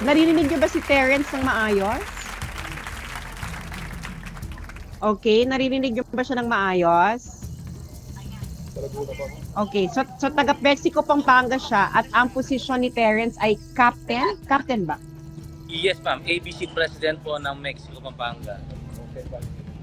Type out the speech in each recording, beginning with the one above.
Naririnig niyo ba si Terence ng maayos? Okay, naririnig niyo ba siya ng maayos? Okay, so taga Mexico, Pampanga siya at ang posisyon ni Terence ay captain? Captain ba? Yes, ma'am. ABC President po ng Mexico, Pampanga.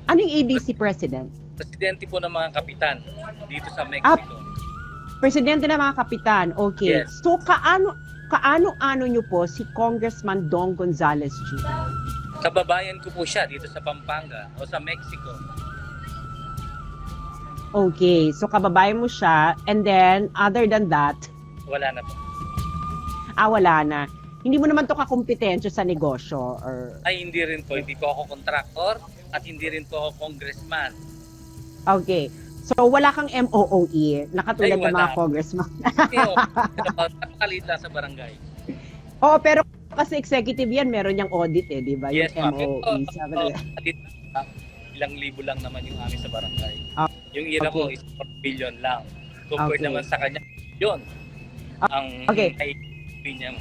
Ano yung ABC President? Presidente po ng mga kapitan dito sa Mexico. Presidente ng mga kapitan, okay. Yes. So kaano-ano niyo po si Congressman Dong Gonzales Jr.? Kababayan ko po siya dito sa Pampanga o sa Mexico. Okay, so kababayan mo siya and then other than that, Wala na po. wala na. Hindi mo naman to kakumpetensya sa negosyo or Ay, hindi rin po. Hindi po ako contractor at hindi rin po ako congressman. okay. So wala kang MOOE na katulad Ay, ng mga wala. congressman. Pero, napakalit lang sa barangay. Oo, pero kasi executive yan, meron yung audit di ba? Yes, Yung ma'am. MOOE. Sabi nila. Ilang libo lang naman yung amin sa barangay. Ah, Yung ira ko okay. is 4 billion lang. Compared Okay. naman sa kanya, yun. Ang okay. niya mo.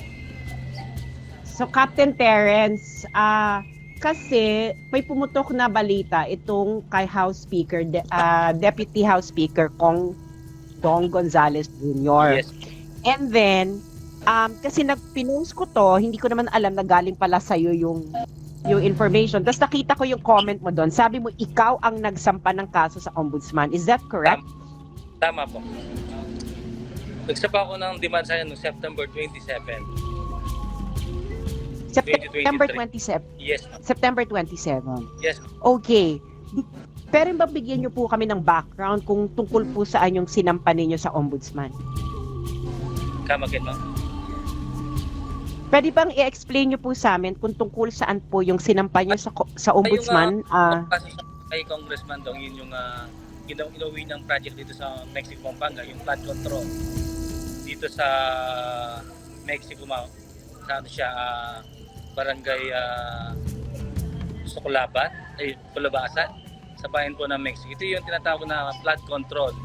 So Captain Terence, kasi may pumutok na balita itong kay House Speaker, Deputy House Speaker Kong Dong Gonzales Jr. Yes. And then, kasi pinost ko to, hindi ko naman alam na galing pala sa'yo yung information. Tapos nakita ko yung comment mo doon. Sabi mo, ikaw ang nagsampa ng kaso sa ombudsman. Is that correct? Tama po. Nagsapa ako ng demand sa'yo noong September 27. September 2023. 27. Yes, ma'am. September 27. Yes. Okay. Pero bigyan niyo po kami ng background kung tungkol po saan yung sinampa ninyo sa ombudsman. Come again, ma'am. Pwede bang i-explain niyo po sa amin kung tungkol saan po yung sinampa niyo sa ombudsman? Yung kaso kay Congressman Dong, yun yung inuwi ng project dito sa Mexico, Pampanga, yung flood control. Dito sa Mexico, sa ano siya, barangay Culabasan, sa bayan po ng Mexico. Ito yung tinatawag na flood control.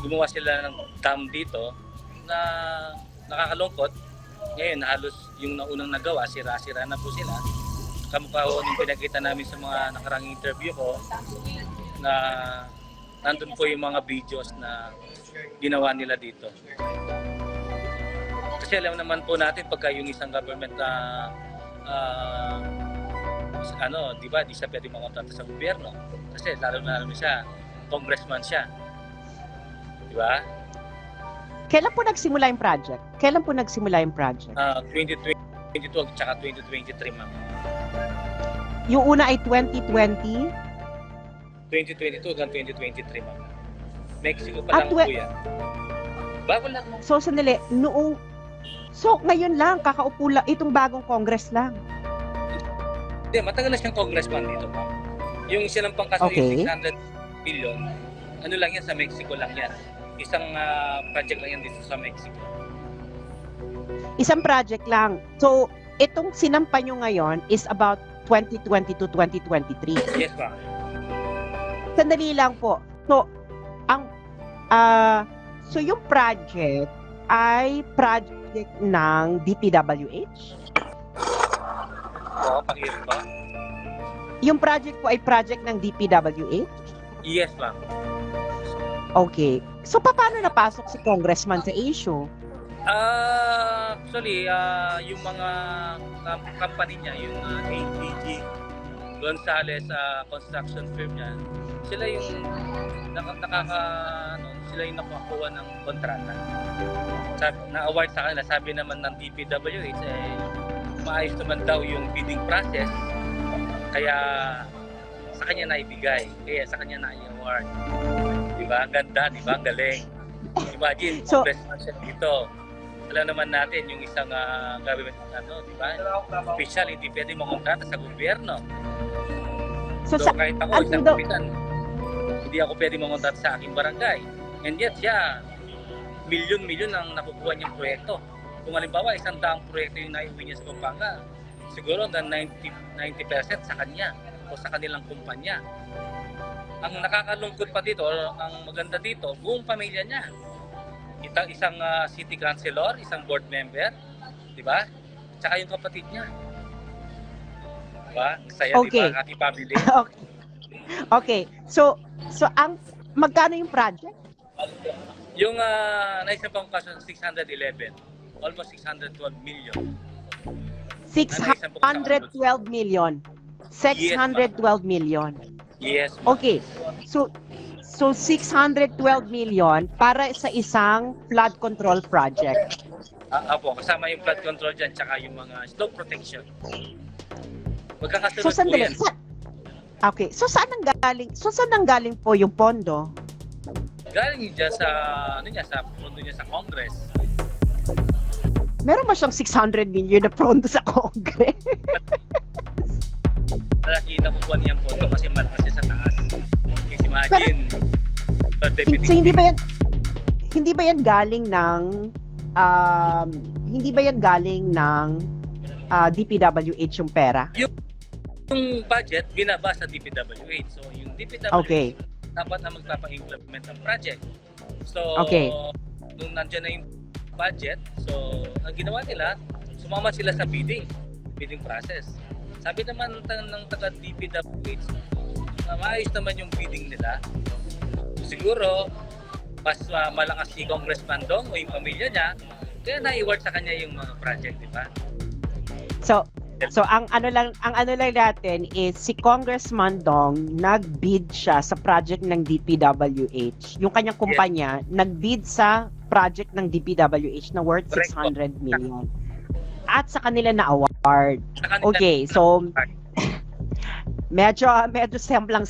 Gumawa sila ng dam dito na nakakalungkot. Ngayon, halos yung naunang nagawa, sira-sira na po sila. Kamukha ko yung pinakita namin sa mga nakarang interview ko na nandun po yung mga videos na ginawa nila dito. Kasi alam naman po natin pagka yung isang government na di ba, di siya pwede makontrata sa gobyerno. Kasi lalo na siya, congressman siya. Di ba? Kailan po nagsimula yung project? 2022 at saka 2023, ma'am. Yung una ay 2020? 2022 hanggang 2023, ma'am. Mexico pa lang po yan. Bago lang, ma'am. So, sandali, ngayon lang, kakaupo lang, itong bagong Congress lang. Hindi, matagal na siyang congressman dito, ma'am. Yung sinampang kaso, Okay. yung 600 billion, ano lang yan, sa Mexico lang yan. Isang project lang yan dito sa Mexico. Isang project lang. So, itong sinampa nyo ngayon is about 2020 to 2023. Yes, ma'am. Sandali lang po. So, so yung project ay project ng DPWH? Oo, pakihirap po. Yung project po ay project ng DPWH? Yes, ma'am. Okay. So, paano napasok si Congressman sa issue? Actually, yung mga company niya, yung ADG Gonzales construction firm niya, sila yung sila yung nakakuha ng kontrata. Na-award sa kanila, sabi naman ng DPWH, maayos naman daw yung bidding process, kaya sa kanya naibigay, kaya sa kanya na-award. Diba? Ang ganda, diba? Ang galing. Imagine, So, congressman siya dito. Alam naman natin yung isang government, diba? Official, hindi pwede makontrata sa gobyerno. So kahit ako, isang kapitan, hindi ako pwede makontrata sa aking barangay. And yet, siya, milyon-milyon ang nakukuha niyang proyekto. Kung halimbawa, 100 proyekto yung naiuwi niya sa Pampanga, siguro hanggang 90% sa kanya o sa kanilang kumpanya. Ang nakakalungkot pa dito, ang maganda dito, buong pamilya niya. Isang city councilor, isang board member, di ba? tsaka yung kapatid niya. Diba? Saya, Okay. diba? Happy family. Okay. Okay. So ang magkano yung project? Yung naisang pang kaso, 611. Almost 612 million. 612 million. 612 million. Yes. Ma'am. Okay. So 612 million para sa isang flood control project. Apo, kasama yung flood control dyan, tsaka yung mga slope protection. Magkakasunod So sandali. po yan. Okay. So saan nanggaling po yung pondo? Galing dyan sa, sa pondo niya sa Congress. Meron ba siyang 600 million na pondo sa Congress? Nakita ko po niyang pondo kasi malakas siya sa taas. Kasi imagine, So hindi ba yan galing ng DPWH yung pera? yung budget, binaba sa DPWH. So, yung DPWH, Okay. dapat na magpapa-implement ng project. So, Okay. nung nandiyan na yung budget, so, ang ginawa nila, sumama sila sa bidding process. Sabi naman ng taga-DPWH, maayos naman yung bidding nila. So, siguro, mas malakas si Congressman Dong o yung pamilya niya, kaya na-award sa kanya yung mga project, di ba? So ang ano lang natin is si Congressman Dong nag-bid siya sa project ng DPWH. Yung kanyang kumpanya nag-bid sa project ng DPWH na worth Correct. 600 million. At sa kanila na award. Okay, so medyo semplang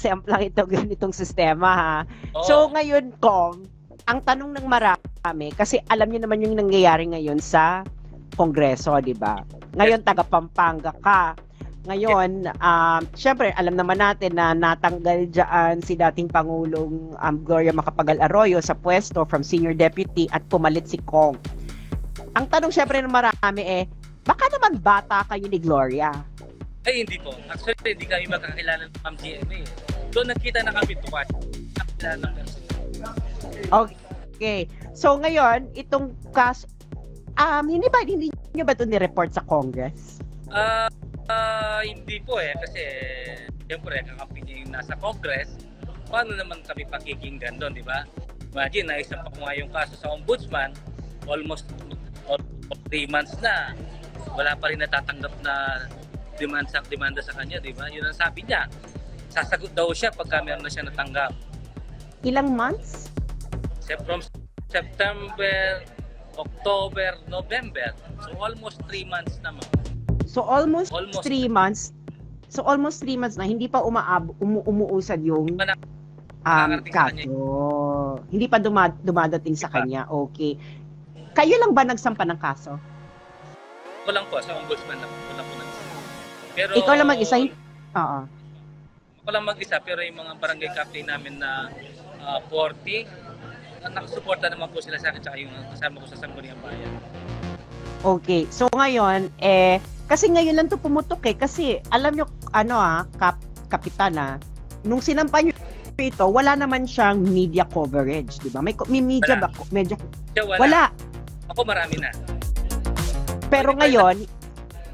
itong sistema ha. Oo. So ngayon Kong, ang tanong ng marami kasi alam niyo naman yung nangyayari ngayon sa Kongreso, di ba? Ngayon, taga Pampanga ka. Ngayon, syempre, alam naman natin na natanggal dyan si dating Pangulong Gloria Macapagal Arroyo sa pwesto from Senior Deputy at pumalit si Kong. Ang tanong syempre ng marami baka naman bata kayo ni Gloria? Ay, hindi po. Actually, hindi kami magkakilala ng Ma'am GMA. Doon nagkita na kami tuwan. Nakakilala ng person. Okay. So, ngayon, itong kaso, hindi nyo ba ito ni-report sa Congress? Hindi po kasi siyempre kakampi niya yung nasa Congress, paano naman kami pakikinggan doon, di ba? Imagine, naisang pa nga yung kaso sa Ombudsman, almost 3 months na, wala pa rin natatanggap na demanda sa kanya, di ba? Yun ang sabi niya. Sasagot daw siya pagka meron na siya natanggap. Ilang months? From September, October, November. So almost 3 months naman. So almost 3 months. So almost 3 months na hindi pa umuusad yung kaso. Hindi pa dumadating sa kanya. Okay. Kayo lang ba nagsampa ng kaso? Ako lang po, sa ombudsman lang. Ako lang po nag-isa. Pero, Ikaw lang mag-isa? Oo. Ako lang mag-isa, pero yung mga barangay captain namin na 40, nakasuporta naman po sila sa akin tsaka yung kasama ko sa Sangguniang Bayan. Okay. So ngayon, kasi ngayon lang to pumutok kasi alam nyo, kapitan nung sinampa nyo ito, wala naman siyang media coverage, di ba? May media ba? Medyo, wala. Ako marami na. Pero ngayon,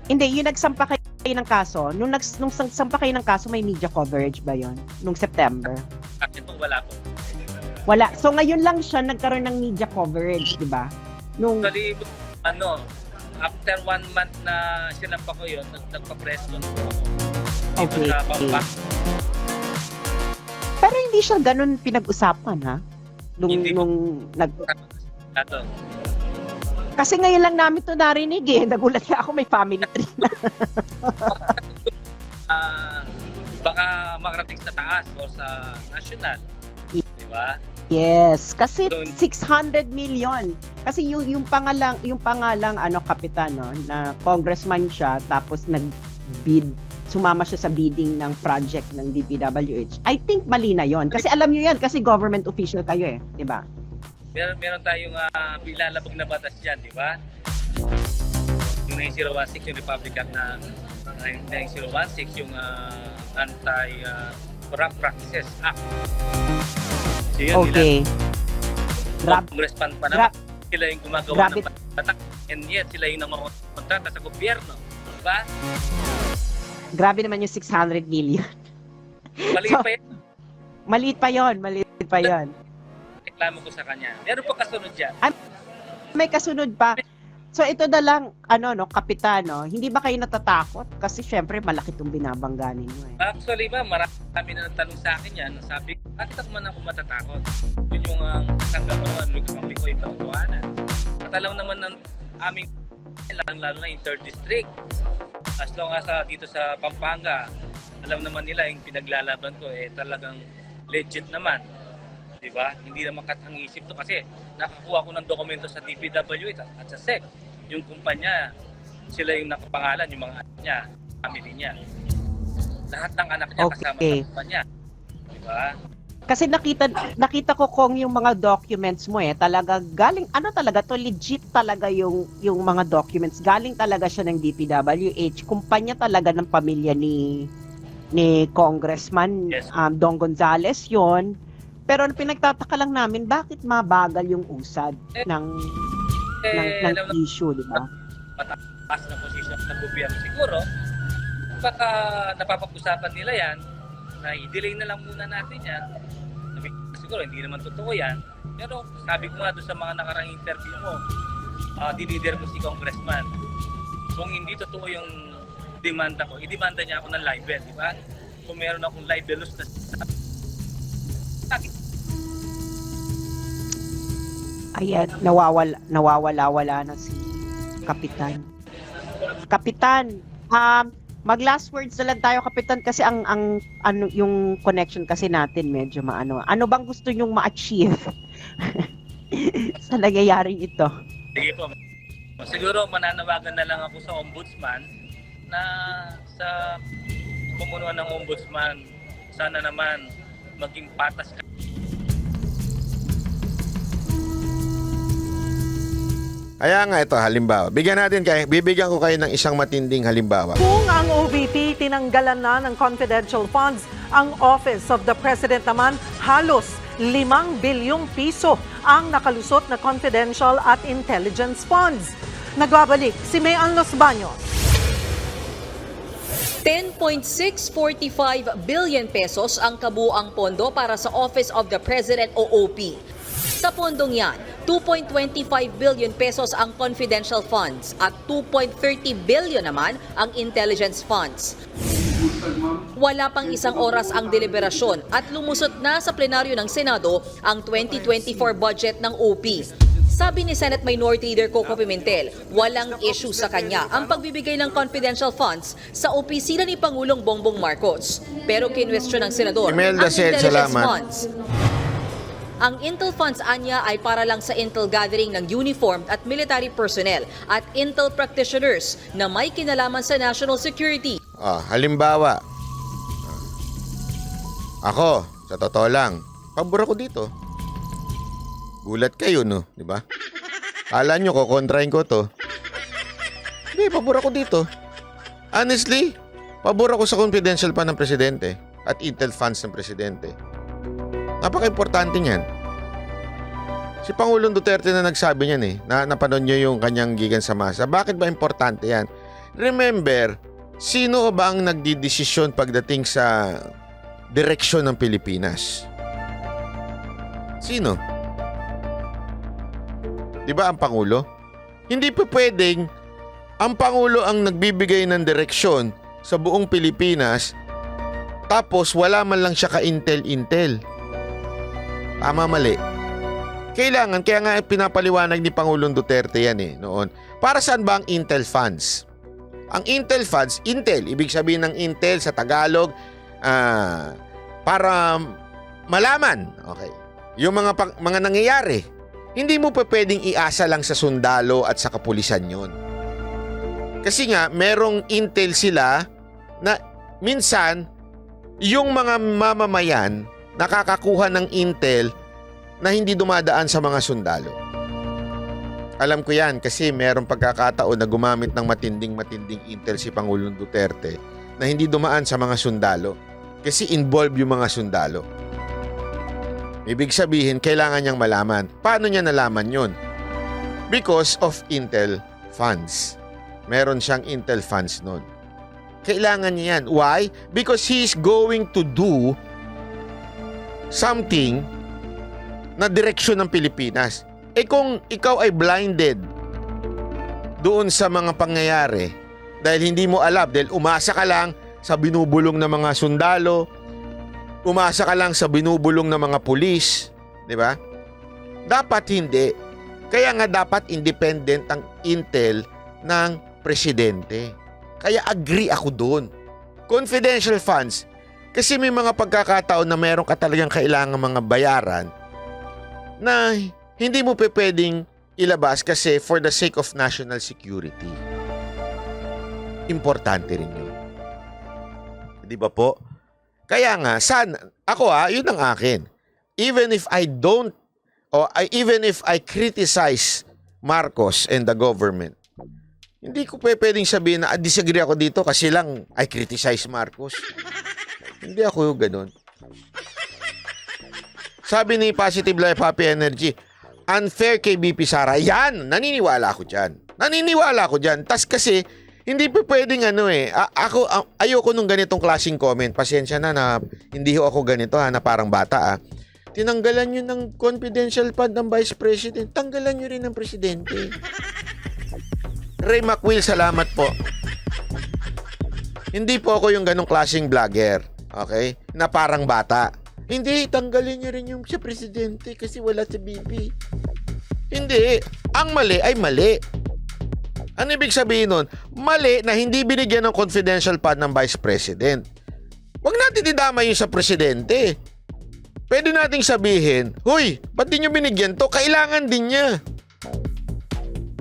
hindi, yung nagsampa kayo ng kaso, nung sampa kayo ng kaso, may media coverage ba yon nung September? Kasi po wala po. Wala. So ngayon lang siya nagkaroon ng media coverage, di ba? Actually, after 1 month na sinampa ko yun, nagpa-press doon po ako. Okay. Sa Pampanga. Pero hindi siya ganun pinag-usapan, ha? Ato. Kasi ngayon lang namin ito narinig Nagulat na ako, may family tree na. Baka makarating sa taas o sa national. Diba? Yes, kasi 600 million. Kasi yung pangalang kapitan na congressman siya tapos nag-bid, sumama siya sa bidding ng project ng DPWH. I think mali na 'yon. Kasi alam niyo 'yan kasi government official kayo 'di ba? Meron tayong bilalabag na batas diyan, di ba? Yung 9016 yung Republican na 9016 yung Anti-Corrupt Practices Act. So, yun, Okay. Congressman pa naman. Sila yung gumagawa Grabe. ng patak, and yet sila yung nangongontrata sa gobyerno. Diba? Grabe naman yung 600 million. Maliit pa yan. Maliit pa yon, maliit pa yon. Reklamo ko sa kanya. Meron pa kasunod dyan. May kasunod pa. So ito na lang, kapitan, hindi ba kayo natatakot? Kasi syempre malaki itong binabangga ninyo eh. Actually ba, marami na nagtanong sa akin yan. Sabi ko, bakit ako man ako matatakot? Yun yung kasanggap ko naman, lugampi ko yung pangtuhanan. At alam naman ng aming, lalo na yung 3rd District. As long as dito sa Pampanga, alam naman nila yung pinaglalaban ko talagang legit naman. Diba? Hindi naman katang-isip to kasi nakakuha ko ng dokumento sa DPWH at sa SEC. Yung kumpanya, sila yung nakapangalan, yung mga anak niya, family niya. Lahat ng anak niya kasama sa kumpanya. Diba? Kasi nakita ko kung yung mga documents mo talaga galing, talaga to, legit talaga yung mga documents. Galing talaga siya ng DPWH. Kumpanya talaga ng pamilya ni Congressman Dong Gonzales yon. Pero pinagtataka lang namin, bakit mabagal yung usad ng issue, di ba? Mataas na posisyon ng gobyerno siguro. Baka napapag-usapan nila yan, na i-delay na lang muna natin yan. Siguro hindi naman totoo yan. Pero sabi ko nga doon sa mga nakarang interview mo, dinider mo si Congressman. Kung hindi totoo yung demanda ko, i-demanda niya ako ng libel, di ba? Kung meron akong libelous na Ayan, nawawala na si Kapitan. Kapitan, mag last words na lang tayo, Kapitan, kasi yung connection kasi natin medyo maano. Ano bang gusto nyong ma-achieve sa nangyayaring ito? Sige po. Siguro mananawagan na lang ako sa ombudsman na sa pumunuan ng ombudsman, sana naman maging patas. Kaya nga ito, halimbawa. Bibigyan ko kayo ng isang matinding halimbawa. Kung ang OVP tinanggalan na ng confidential funds, ang Office of the President naman halos 5 bilyong piso ang nakalusot na confidential at intelligence funds. Nagbabalik si Mayan Los Baños. 10.645 billion pesos ang kabuuang pondo para sa Office of the President o OP. Sa pondong yan, 2.25 billion pesos ang confidential funds at 2.30 billion naman ang intelligence funds. Wala pang isang oras ang deliberasyon at lumusot na sa plenaryo ng Senado ang 2024 budget ng OP. Sabi ni Senate Minority Leader Coco Pimentel, walang issue sa kanya ang pagbibigay ng confidential funds sa opisina ni Pangulong Bongbong Marcos. Pero kinwestiyon ng Senador ang intelligence funds. Ang Intel funds anya ay para lang sa Intel gathering ng uniformed at military personnel at Intel practitioners na may kinalaman sa national security. Halimbawa, ako, sa totoo lang, pabor ako dito. Gulat kayo, no? Di ba? Kala nyo, kukontrahin ko to. Hindi, pabor ako dito. Honestly, pabor ako sa confidential pa ng presidente at Intel funds ng presidente. Napaka-importante niyan. Si Pangulong Duterte na nagsabi niyan na napanood nyo yung kanyang gigan sa masa. Bakit ba importante yan? Remember, sino ba ang nagdidesisyon pagdating sa direksyon ng Pilipinas? Sino? Di ba ang Pangulo? Hindi pa pwedeng ang Pangulo ang nagbibigay ng direksyon sa buong Pilipinas tapos wala man lang siya ka-intel-intel. Tama, mali. Kailangan, kaya nga pinapaliwanag ni Pangulong Duterte yan noon. Para saan ba ang Intel funds? Ang Intel funds, Intel, ibig sabihin ng Intel sa Tagalog, para malaman, okay, yung mga nangyayari. Hindi mo pa pwedeng iasa lang sa sundalo at sa kapulisan yun. Kasi nga, merong Intel sila na minsan, yung mga mamamayan, nakakakuha ng intel na hindi dumadaan sa mga sundalo. Alam ko yan kasi merong pagkakataon na gumamit ng matinding intel si Pangulong Duterte na hindi dumaan sa mga sundalo kasi involved yung mga sundalo. Ibig sabihin, kailangan niyang malaman. Paano niya nalaman yun? because of Intel funds. Meron siyang Intel funds nun. Kailangan niya yan. Why? Because he's going to do something na direksyon ng Pilipinas. Kung ikaw ay blinded doon sa mga pangyayari dahil hindi mo alam, dahil umasa ka lang sa binubulong ng mga sundalo, umasa ka lang sa binubulong ng mga pulis, di ba? Dapat hindi. Kaya nga dapat independent ang Intel ng presidente. Kaya agree ako doon. Confidential funds. Kasi may mga pagkakataon na meron ka talagang kailangan mga bayaran na hindi mo pwedeng ilabas kasi for the sake of national security. Importante rin yun. Di ba po? Kaya nga, yun ang akin. Even if I criticize Marcos and the government, hindi ko pwedeng sabihin na disagree ako dito kasi lang I criticize Marcos. Hindi ako ganun. Sabi ni Positive Life Happy Energy, unfair kay BP Sara. Yan, naniniwala ako dyan. Tas kasi, hindi pa pwedeng ayoko nung ganitong klaseng comment. Pasensya na hindi ako ganito na parang bata Tinanggalan nyo ng confidential fund ng Vice President. Tanggalan nyo rin ng Presidente. Ray McWill, salamat po. Hindi po ako yung ganong klaseng vlogger. Okay? Na parang bata. Hindi, tanggalin nyo rin yung sa Presidente kasi wala sa BP. Hindi. Ang mali ay mali. Ano ibig sabihin nun? Mali na hindi binigyan ng confidential fund ng Vice President. Huwag natin idamay yung sa Presidente. Pwede nating sabihin, huy, ba't di nyo binigyan to? Kailangan din niya.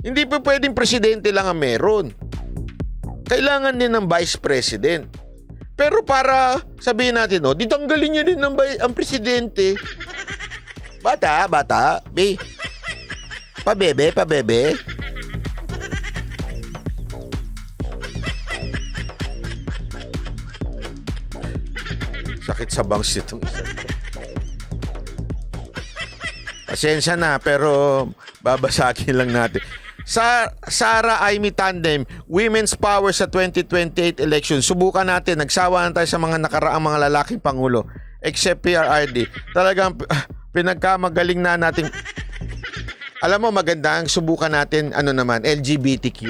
Hindi pa pwedeng Presidente lang ang meron. Kailangan din ng Vice President. Pero para sabihin natin, ditanggalin niya din ang Presidente. Bata, pabebe. Sakit sa bangs itong isa. Pasensya na, pero babasagin lang natin. Sara Aimee Tandem, Women's Power sa 2028 election. Subukan natin. Nagsawa na tayo sa mga nakaraang mga lalaking pangulo. Except PRRD. Talagang pinagkamagaling na natin. Alam mo, maganda ang subukan natin, LGBTQ.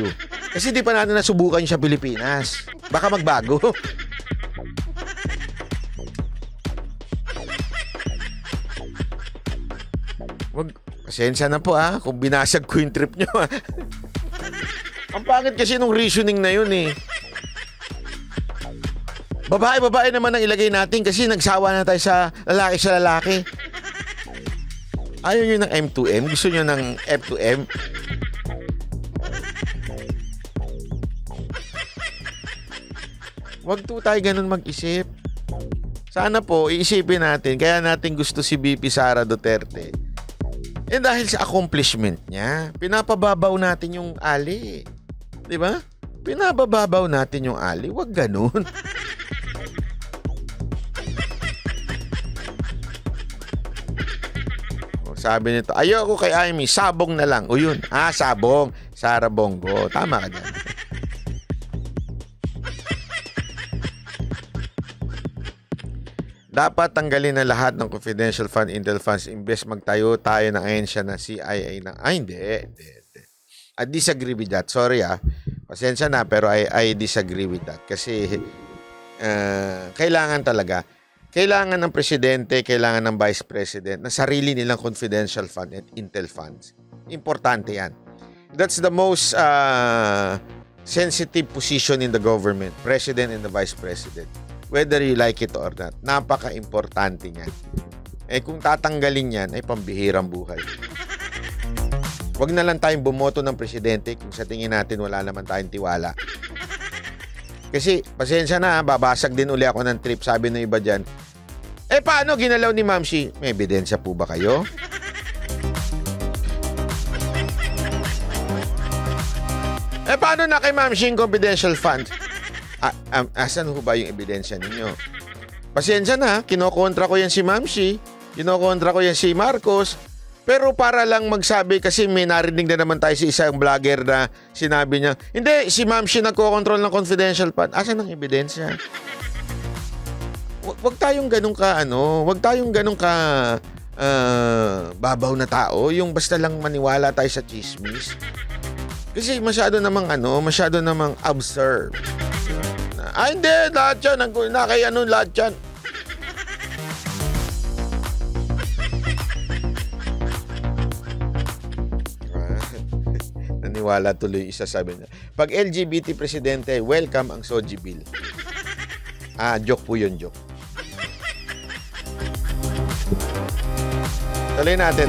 Kasi di pa natin nasubukan sa Pilipinas. Baka magbago. Pasensya na po kung binasag ko yung trip nyo Ang pangit kasi nung reasoning na yun Babae naman ang ilagay natin kasi nagsawa na tayo sa lalaki. Ayaw nyo ng M2M? Gusto nyo ng F2M? Wag to tayo ganun mag-isip. Sana po, iisipin natin. Kaya natin gusto si BP Sara Duterte. Dahil sa accomplishment niya, pinapababaw natin yung ali. Di ba? Pinabababaw natin yung ali. Wag ganun. Sabi nito, ayoko kay Aimee, sabong na lang. O yun, sabong. Sara Bongo. Tama ka dyan. Dapat tanggalin na lahat ng confidential fund, Intel funds, imbes magtayo tayo ng ahensya na CIA na. Hindi. I disagree with that. Sorry Pasensya na, pero I disagree with that. Kasi kailangan ng presidente, kailangan ng vice president na sarili nilang confidential fund at Intel funds. Importante yan. That's the most sensitive position in the government, president and the vice president. Whether you like it or not, napaka-importante niyan. Kung tatanggalin yan, ay pambihirang buhay. Huwag na lang tayong bumoto ng presidente kung sa tingin natin wala naman tayong tiwala. Kasi, pasensya na, babasag din uli ako ng trip. Sabi ng iba dyan, paano ginalaw ni Ma'am Shi? May ebidensya po ba kayo? Paano na kay Ma'am Shi confidential funds? Asan ho ba yung ebidensya ninyo? Pasensya na, kinokontra ko yan si Ma'am Shi, kinokontra ko yan si Marcos, Pero para lang magsabi, kasi may narinig na naman tayo sa isang vlogger na sinabi niya, hindi, si Ma'am Shi nagko-control ng confidential fund. Asan ang ebidensya? Wag tayong ganun ka, wag tayong ganun ka babaw na tao, yung basta lang maniwala tayo sa chismis. Kasi masyado namang observe. Hindi, lahat yan, lahat yan. Naniwala tuloy isa, sabi niya. Pag LGBT presidente, welcome ang Soji Bill. Joke po yun, joke. Tuloy natin.